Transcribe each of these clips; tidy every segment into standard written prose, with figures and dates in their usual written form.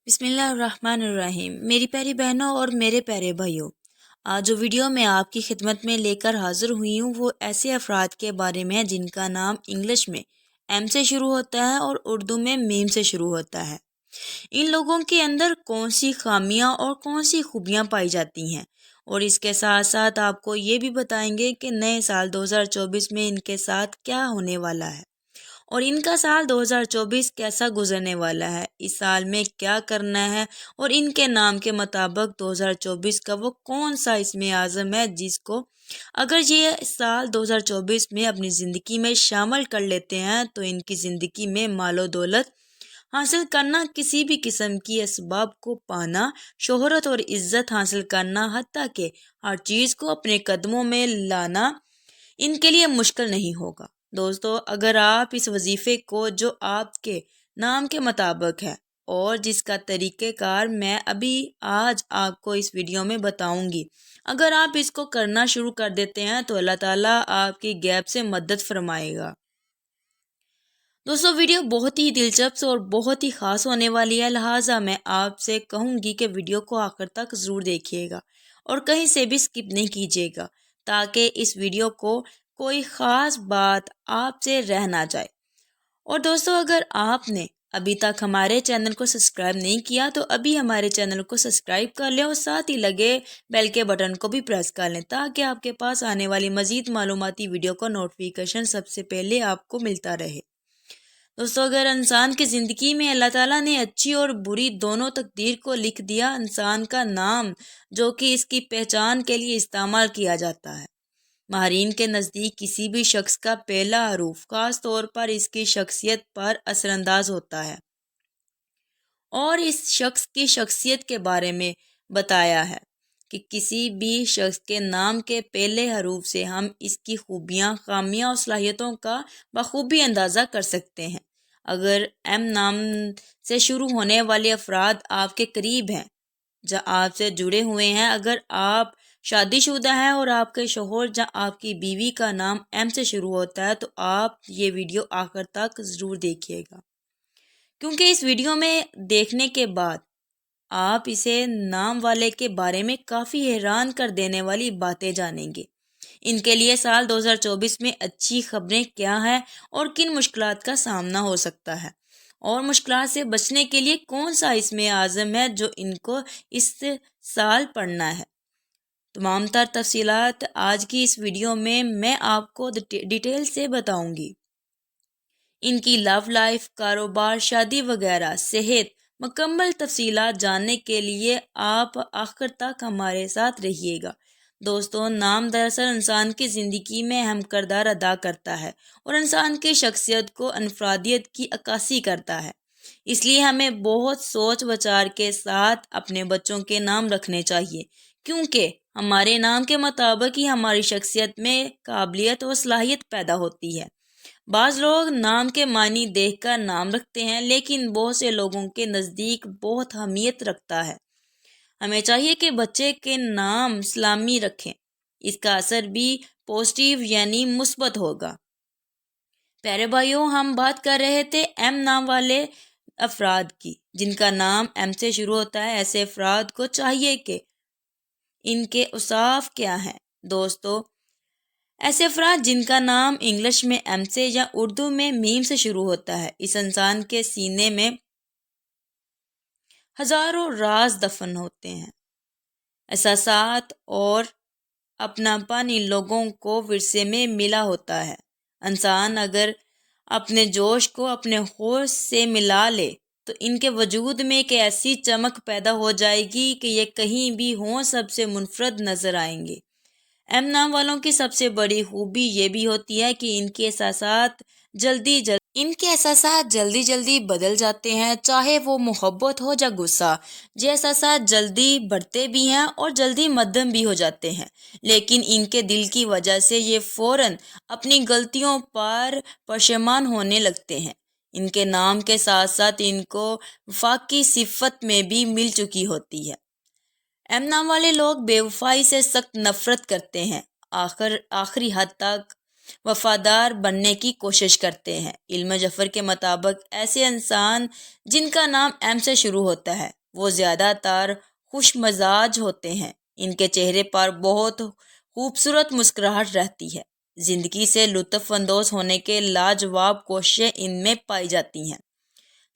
بسم اللہ الرحمن الرحیم۔ میری پیاری بہنوں اور میرے پیارے بھائیوں، آج جو ویڈیو میں آپ کی خدمت میں لے کر حاضر ہوئی ہوں وہ ایسے افراد کے بارے میں ہے جن کا نام انگلش میں ایم سے شروع ہوتا ہے اور اردو میں میم سے شروع ہوتا ہے۔ ان لوگوں کے اندر کون سی خامیاں اور کون سی خوبیاں پائی جاتی ہیں، اور اس کے ساتھ ساتھ آپ کو یہ بھی بتائیں گے کہ نئے سال 2024 میں ان کے ساتھ کیا ہونے والا ہے اور ان کا سال 2024 کیسا گزرنے والا ہے، اس سال میں کیا کرنا ہے، اور ان کے نام کے مطابق 2024 کا وہ کون سا اسم اعظم ہے جس کو اگر یہ سال 2024 میں اپنی زندگی میں شامل کر لیتے ہیں تو ان کی زندگی میں مال و دولت حاصل کرنا، کسی بھی قسم کی اسباب کو پانا، شہرت اور عزت حاصل کرنا، حتیٰ کہ ہر چیز کو اپنے قدموں میں لانا ان کے لیے مشکل نہیں ہوگا۔ دوستو، اگر آپ اس وظیفے کو جو آپ کے نام کے مطابق ہے اور جس کا طریقہ کار میں آج آپ کو اس ویڈیو میں بتاؤں گی، اگر آپ اس کو کرنا شروع کر دیتے ہیں تو اللہ تعالیٰ آپ کی غیب سے مدد فرمائے گا۔ دوستو، ویڈیو بہت ہی دلچسپ اور بہت ہی خاص ہونے والی ہے، لہٰذا میں آپ سے کہوں گی کہ ویڈیو کو آخر تک ضرور دیکھیے گا اور کہیں سے بھی سکپ نہیں کیجیے گا تاکہ اس ویڈیو کو کوئی خاص بات آپ سے رہ نہ جائے۔ اور دوستو، اگر آپ نے ابھی تک ہمارے چینل کو سبسکرائب نہیں کیا تو ابھی ہمارے چینل کو سبسکرائب کر لیں اور ساتھ ہی لگے بیل کے بٹن کو بھی پریس کر لیں تاکہ آپ کے پاس آنے والی مزید معلوماتی ویڈیو کا نوٹیفیکیشن سب سے پہلے آپ کو ملتا رہے۔ دوستو، اگر انسان کی زندگی میں اللہ تعالیٰ نے اچھی اور بری دونوں تقدیر کو لکھ دیا، انسان کا نام جو کہ اس کی پہچان کے لیے استعمال کیا جاتا ہے، ماہرین کے نزدیک کسی بھی شخص کا پہلا حروف خاص طور پر اس کی شخصیت پر اثر انداز ہوتا ہے اور اس شخص کی شخصیت کے بارے میں بتایا ہے کہ کسی بھی شخص کے نام کے پہلے حروف سے ہم اس کی خوبیاں، خامیاں اور صلاحیتوں کا بخوبی اندازہ کر سکتے ہیں۔ اگر ایم نام سے شروع ہونے والے افراد آپ کے قریب ہیں، جہاں آپ سے جڑے ہوئے ہیں، اگر آپ شادی شدہ ہیں اور آپ کے شوہر جہاں آپ کی بیوی کا نام ایم سے شروع ہوتا ہے تو آپ یہ ویڈیو آخر تک ضرور دیکھیے گا، کیونکہ اس ویڈیو میں دیکھنے کے بعد آپ اسے نام والے کے بارے میں کافی حیران کر دینے والی باتیں جانیں گے۔ ان کے لیے سال 2024 میں اچھی خبریں کیا ہیں اور کن مشکلات کا سامنا ہو سکتا ہے، اور مشکلات سے بچنے کے لیے کون سا اسم اعظم ہے جو ان کو اس سال پڑھنا ہے۔ تمام تر تفصیلات آج کی اس ویڈیو میں آپ کو ڈیٹیل سے بتاؤں گی۔ ان کی لو لائف، کاروبار، شادی وغیرہ، صحت، مکمل تفصیلات جاننے کے لیے آپ آخر تک ہمارے ساتھ رہیے گا۔ دوستو، نام دراصل انسان کی زندگی میں اہم کردار ادا کرتا ہے اور انسان کی شخصیت کو انفرادیت کی عکاسی کرتا ہے۔ اس لیے ہمیں بہت سوچ بچار کے ساتھ اپنے بچوں کے نام رکھنے چاہیے، کیونکہ ہمارے نام کے مطابق ہی ہماری شخصیت میں قابلیت و صلاحیت پیدا ہوتی ہے۔ بعض لوگ نام کے معنی دیکھ کر نام رکھتے ہیں، لیکن بہت سے لوگوں کے نزدیک بہت اہمیت رکھتا ہے۔ ہمیں چاہیے کہ بچے کے نام اسلامی رکھیں، اس کا اثر بھی پازیٹیو یعنی مثبت ہوگا۔ پیارے بھائیوں، ہم بات کر رہے تھے ایم نام والے افراد کی، جن کا نام ایم سے شروع ہوتا ہے۔ ایسے افراد کو چاہیے کہ ان کے اوصاف کیا ہیں۔ دوستو، ایسے افراد جن کا نام انگلش میں ایم سے یا اردو میں میم سے شروع ہوتا ہے، اس انسان کے سینے میں ہزاروں راز دفن ہوتے ہیں۔ احساسات اور اپناپن ان لوگوں کو ورثے میں ملا ہوتا ہے۔ انسان اگر اپنے جوش کو اپنے ہوش سے ملا لے تو ان کے وجود میں ایک ایسی چمک پیدا ہو جائے گی کہ یہ کہیں بھی ہوں سب سے منفرد نظر آئیں گے۔ ایم نام والوں کی سب سے بڑی خوبی یہ بھی ہوتی ہے کہ ان کے احساسات جلدی جلدی بدل جاتے ہیں، چاہے وہ محبت ہو یا غصہ۔ یہ احساسات جلدی بڑھتے بھی ہیں اور جلدی مدھم بھی ہو جاتے ہیں، لیکن ان کے دل کی وجہ سے یہ فوراً اپنی غلطیوں پر پشیمان ہونے لگتے ہیں۔ ان کے نام کے ساتھ ساتھ ان کو وفاقی صفت میں بھی مل چکی ہوتی ہے۔ ایم نام والے لوگ بے وفائی سے سخت نفرت کرتے ہیں، آخری حد تک وفادار بننے کی کوشش کرتے ہیں۔ علم جعفر کے مطابق ایسے انسان جن کا نام ایم سے شروع ہوتا ہے وہ زیادہ تر خوش مزاج ہوتے ہیں۔ ان کے چہرے پر بہت خوبصورت مسکراہٹ رہتی ہے۔ زندگی سے لطف اندوز ہونے کے لاجواب کوششیں ان میں پائی جاتی ہیں،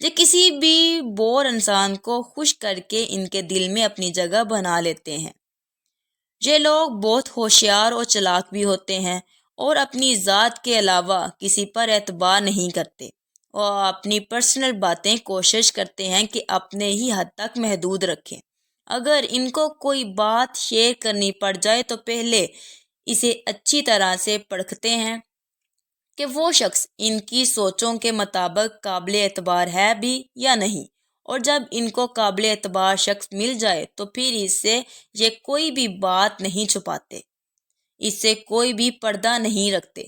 جو کسی بھی بور انسان کو خوش کر کے ان کے دل میں اپنی جگہ بنا لیتے ہیں۔ یہ لوگ بہت ہوشیار اور چلاک بھی ہوتے ہیں اور اپنی ذات کے علاوہ کسی پر اعتبار نہیں کرتے اور اپنی پرسنل باتیں کوشش کرتے ہیں کہ اپنے ہی حد تک محدود رکھیں۔ اگر ان کو کوئی بات شیئر کرنی پڑ جائے تو پہلے اسے اچھی طرح سے پرکھتے ہیں کہ وہ شخص ان کی سوچوں کے مطابق قابل اعتبار ہے بھی یا نہیں، اور جب ان کو قابل اعتبار شخص مل جائے تو پھر اس سے یہ کوئی بھی بات نہیں چھپاتے، اس سے کوئی بھی پردہ نہیں رکھتے،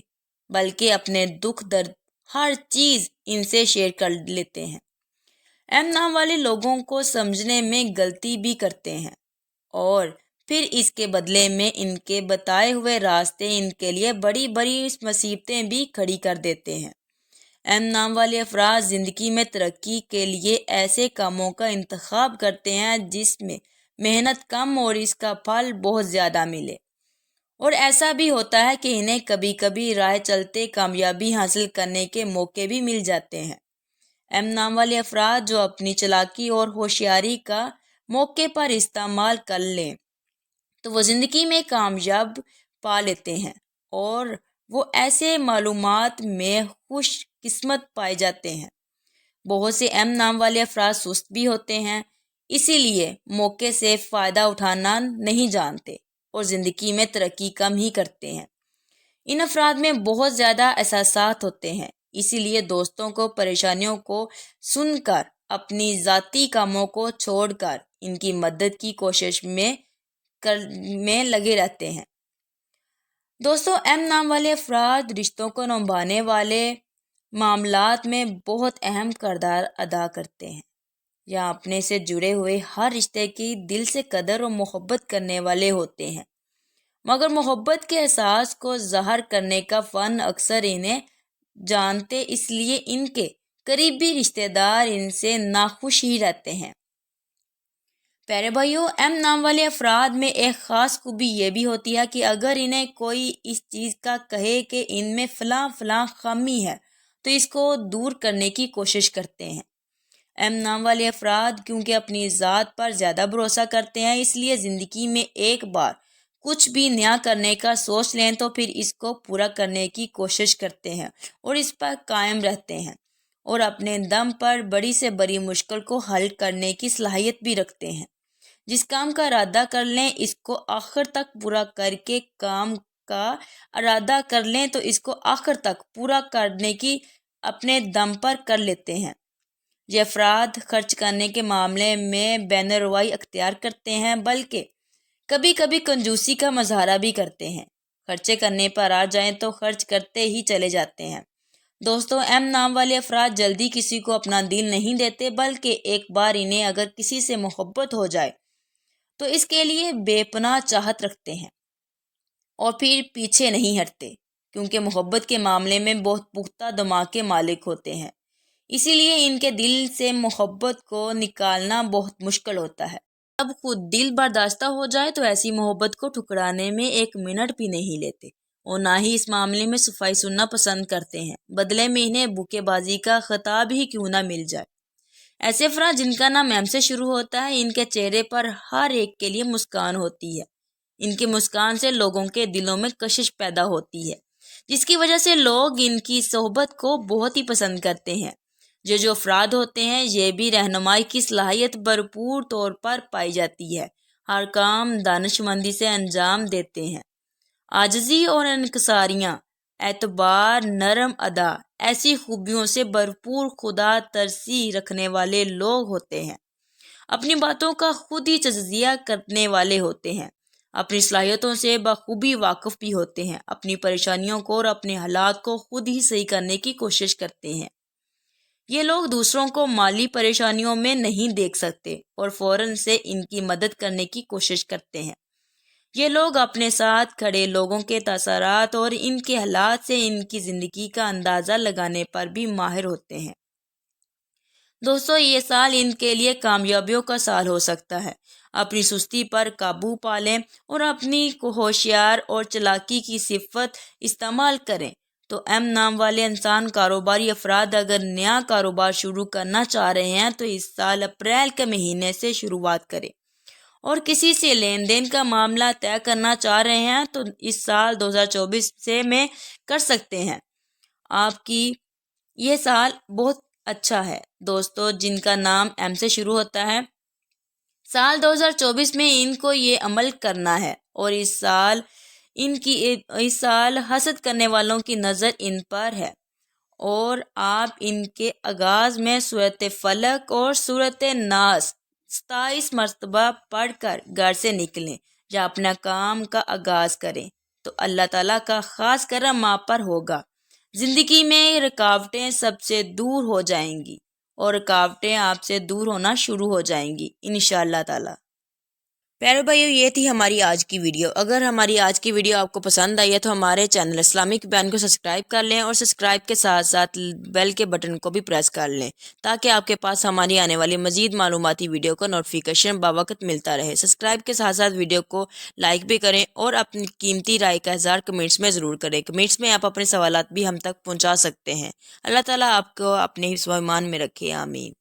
بلکہ اپنے دکھ درد ہر چیز ان سے شیئر کر لیتے ہیں۔ ایم نام والے لوگوں کو سمجھنے میں غلطی بھی کرتے ہیں اور پھر اس کے بدلے میں ان کے بتائے ہوئے راستے ان کے لیے بڑی بڑی مصیبتیں بھی کھڑی کر دیتے ہیں۔ ایم نام والے افراد زندگی میں ترقی کے لیے ایسے کاموں کا انتخاب کرتے ہیں جس میں محنت کم اور اس کا پھل بہت زیادہ ملے، اور ایسا بھی ہوتا ہے کہ انہیں کبھی کبھی راہ چلتے کامیابی حاصل کرنے کے موقع بھی مل جاتے ہیں۔ ایم نام والے افراد جو اپنی چالاکی اور ہوشیاری کا موقع پر استعمال کر لیں تو وہ زندگی میں کامیاب پا لیتے ہیں، اور وہ ایسے معلومات میں خوش قسمت پائے جاتے ہیں۔ بہت سے ایم نام والے افراد سست بھی ہوتے ہیں، اسی لیے موقع سے فائدہ اٹھانا نہیں جانتے اور زندگی میں ترقی کم ہی کرتے ہیں۔ ان افراد میں بہت زیادہ احساسات ہوتے ہیں، اسی لیے دوستوں کو پریشانیوں کو سن کر اپنی ذاتی کاموں کو چھوڑ کر ان کی مدد کی کوشش میں لگے رہتے ہیں۔ دوستوں، ایم نام والے افراد رشتوں کو نبھانے والے معاملات میں بہت اہم کردار ادا کرتے ہیں۔ یہاں اپنے سے جڑے ہوئے ہر رشتے کی دل سے قدر اور محبت کرنے والے ہوتے ہیں، مگر محبت کے احساس کو ظاہر کرنے کا فن اکثر انہیں جانتے، اس لیے ان کے قریبی رشتہ دار ان سے ناخوش ہی رہتے ہیں۔ پیارے بھائیوں، ایم نام والے افراد میں ایک خاص خوبی یہ بھی ہوتی ہے کہ اگر انہیں کوئی اس چیز کا کہے کہ ان میں فلاں فلاں خامی ہے تو اس کو دور کرنے کی کوشش کرتے ہیں۔ ایم نام والے افراد کیونکہ اپنی ذات پر زیادہ بھروسہ کرتے ہیں، اس لیے زندگی میں ایک بار کچھ بھی نیا کرنے کا سوچ لیں تو پھر اس کو پورا کرنے کی کوشش کرتے ہیں اور اس پر قائم رہتے ہیں، اور اپنے دم پر بڑی سے بڑی مشکل کو حل کرنے کی صلاحیت بھی رکھتے ہیں۔ جس کام کا ارادہ کر لیں اس کو آخر تک پورا کر کے کام کا ارادہ کر لیں تو اس کو آخر تک پورا کرنے کی اپنے دم پر کر لیتے ہیں۔ یہ افراد خرچ کرنے کے معاملے میں بین روائی اختیار کرتے ہیں، بلکہ کبھی کبھی کنجوسی کا مظاہرہ بھی کرتے ہیں۔ خرچے کرنے پر آ جائیں تو خرچ کرتے ہی چلے جاتے ہیں۔ دوستوں، ایم نام والے افراد جلدی کسی کو اپنا دل نہیں دیتے، بلکہ ایک بار انہیں اگر کسی سے محبت ہو جائے تو اس کے لیے بے پناہ چاہت رکھتے ہیں اور پھر پیچھے نہیں ہٹتے، کیونکہ محبت کے معاملے میں بہت پختہ دماغ کے مالک ہوتے ہیں، اسی لیے ان کے دل سے محبت کو نکالنا بہت مشکل ہوتا ہے۔ جب خود دل برداشتہ ہو جائے تو ایسی محبت کو ٹھکرانے میں ایک منٹ بھی نہیں لیتے اور نہ ہی اس معاملے میں صفائی سننا پسند کرتے ہیں، بدلے میں انہیں بوکے بازی کا خطاب ہی کیوں نہ مل جائے۔ ایسے افراد جن کا نام ایم سے شروع ہوتا ہے، ان کے چہرے پر ہر ایک کے لیے مسکان ہوتی ہے۔ ان کی مسکان سے لوگوں کے دلوں میں کشش پیدا ہوتی ہے، جس کی وجہ سے لوگ ان کی صحبت کو بہت ہی پسند کرتے ہیں۔ جو افراد ہوتے ہیں یہ بھی رہنمائی کی صلاحیت بھرپور طور پر پائی جاتی ہے، ہر کام دانش مندی سے انجام دیتے ہیں، عاجزی اور انکساریاں، اعتبار، نرم ادا، ایسی خوبیوں سے بھرپور خدا ترسی رکھنے والے لوگ ہوتے ہیں، اپنی باتوں کا خود ہی تجزیہ کرنے والے ہوتے ہیں، اپنی صلاحیتوں سے بخوبی واقف بھی ہوتے ہیں، اپنی پریشانیوں کو اور اپنے حالات کو خود ہی صحیح کرنے کی کوشش کرتے ہیں۔ یہ لوگ دوسروں کو مالی پریشانیوں میں نہیں دیکھ سکتے اور فوراً سے ان کی مدد کرنے کی کوشش کرتے ہیں۔ یہ لوگ اپنے ساتھ کھڑے لوگوں کے تاثرات اور ان کے حالات سے ان کی زندگی کا اندازہ لگانے پر بھی ماہر ہوتے ہیں۔ دوستو، یہ سال ان کے لیے کامیابیوں کا سال ہو سکتا ہے۔ اپنی سستی پر قابو پالیں اور اپنی ہوشیار اور چلاکی کی صفت استعمال کریں۔ تو ایم نام والے انسان کاروباری افراد اگر نیا کاروبار شروع کرنا چاہ رہے ہیں تو اس سال اپریل کے مہینے سے شروعات کریں، اور کسی سے لین دین کا معاملہ طے کرنا چاہ رہے ہیں تو اس سال 2024 سے میں کر سکتے ہیں۔ آپ کی یہ سال بہت اچھا ہے۔ دوستو، جن کا نام ایم سے شروع ہوتا ہے، سال 2024 میں ان کو یہ عمل کرنا ہے، اور اس سال حسد کرنے والوں کی نظر ان پر ہے، اور آپ ان کے آغاز میں سورۃ فلق اور سورۃ ناس 27 مرتبہ پڑھ کر گھر سے نکلیں یا اپنا کام کا آغاز کریں تو اللہ تعالیٰ کا خاص کرم آپ پر ہوگا۔ زندگی میں رکاوٹیں سب سے دور ہو جائیں گی، اور رکاوٹیں آپ سے دور ہونا شروع ہو جائیں گی انشاءاللہ تعالیٰ۔ پیارے بھائیو، یہ تھی ہماری آج کی ویڈیو۔ اگر ہماری آج کی ویڈیو آپ کو پسند آئی ہے تو ہمارے چینل اسلامک بیان کو سبسکرائب کر لیں، اور سبسکرائب کے ساتھ ساتھ بیل کے بٹن کو بھی پریس کر لیں تاکہ آپ کے پاس ہماری آنے والی مزید معلوماتی ویڈیو کا نوٹیفیکیشن بوقت ملتا رہے۔ سبسکرائب کے ساتھ ساتھ ویڈیو کو لائک بھی کریں، اور اپنی قیمتی رائے کا اظہار کمنٹس میں ضرور کریں۔ کمنٹس میں آپ اپنے سوالات بھی ہم تک پہنچا سکتے ہیں۔ اللہ تعالیٰ آپ کو اپنے حفظ و ایمان میں رکھے، آمین۔